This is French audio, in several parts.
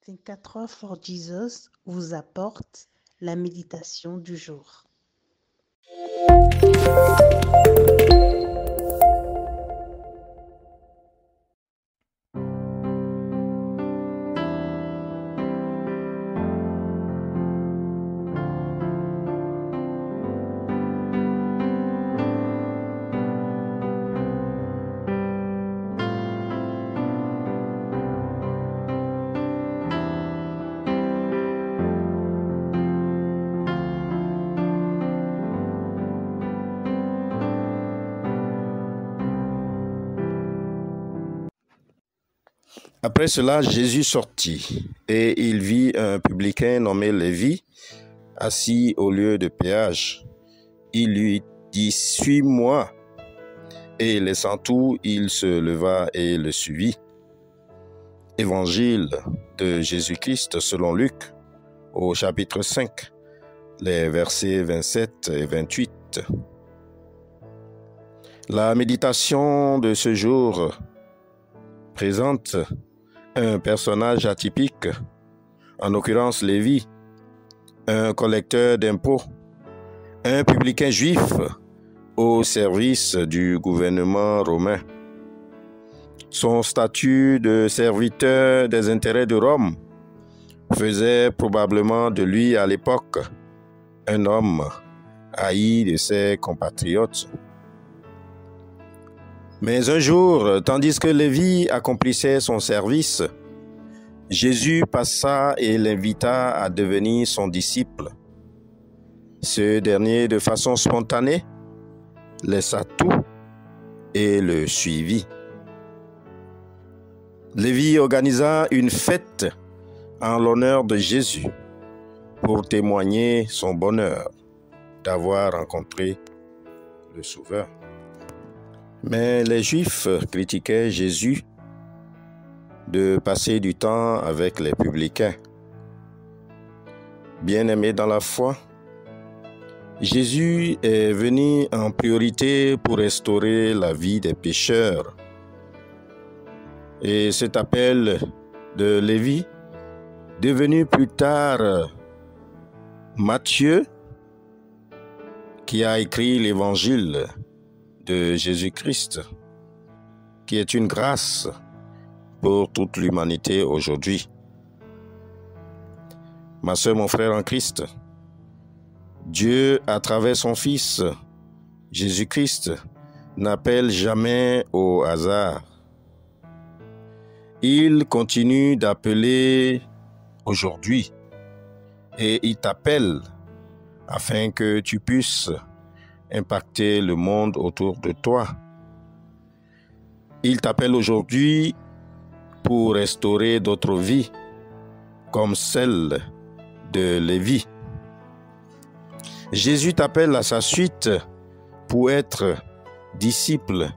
Think 4 Hours for Jesus vous apporte la méditation du jour. Après cela, Jésus sortit, et il vit un publicain nommé Lévi, assis au lieu de péage. Il lui dit « Suis-moi ». Et laissant tout, il se leva et le suivit. Évangile de Jésus-Christ selon Luc, au chapitre 5, les versets 27 et 28. La méditation de ce jour présente un personnage atypique, en l'occurrence Lévi, un collecteur d'impôts, un publicain juif au service du gouvernement romain. Son statut de serviteur des intérêts de Rome faisait probablement de lui à l'époque un homme haï de ses compatriotes. Mais un jour, tandis que Lévi accomplissait son service, Jésus passa et l'invita à devenir son disciple. Ce dernier, de façon spontanée, laissa tout et le suivit. Lévi organisa une fête en l'honneur de Jésus pour témoigner son bonheur d'avoir rencontré le Sauveur. Mais les Juifs critiquaient Jésus de passer du temps avec les publicains. Bien-aimé dans la foi, Jésus est venu en priorité pour restaurer la vie des pécheurs. Et cet appel de Lévi, devenu plus tard Matthieu, qui a écrit l'évangile de Jésus-Christ, qui est une grâce pour toute l'humanité aujourd'hui. Ma sœur, mon frère en Christ, Dieu, à travers son Fils, Jésus-Christ, n'appelle jamais au hasard. Il continue d'appeler aujourd'hui et il t'appelle afin que tu puisses impacter le monde autour de toi. Il t'appelle aujourd'hui pour restaurer d'autres vies, comme celle de Lévi. Jésus t'appelle à sa suite pour être disciple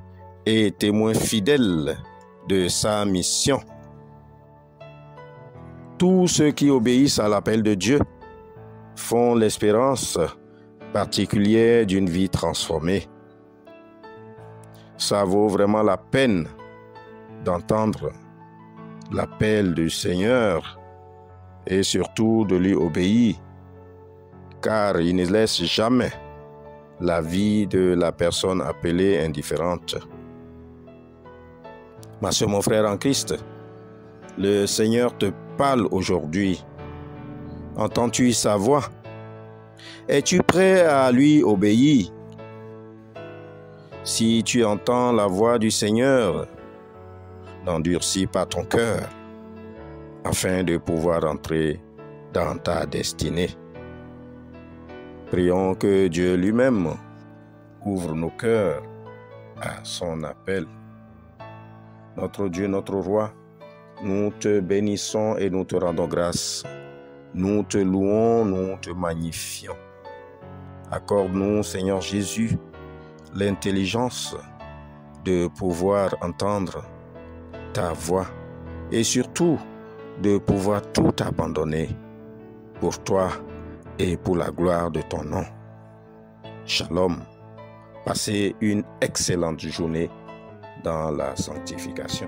et témoin fidèle de sa mission. Tous ceux qui obéissent à l'appel de Dieu font l'espérance particulière d'une vie transformée. Ça vaut vraiment la peine d'entendre l'appel du Seigneur et surtout de lui obéir, car il ne laisse jamais la vie de la personne appelée indifférente. Ma sœur, mon frère en Christ, le Seigneur te parle aujourd'hui. Entends-tu sa voix? Es-tu prêt à lui obéir? Si tu entends la voix du Seigneur, n'endurcis pas ton cœur, afin de pouvoir entrer dans ta destinée. Prions que Dieu lui-même ouvre nos cœurs à son appel. Notre Dieu, notre Roi, nous te bénissons et nous te rendons grâce. Nous te louons, nous te magnifions. Accorde-nous, Seigneur Jésus, l'intelligence de pouvoir entendre ta voix et surtout de pouvoir tout abandonner pour toi et pour la gloire de ton nom. Shalom. Passez une excellente journée dans la sanctification.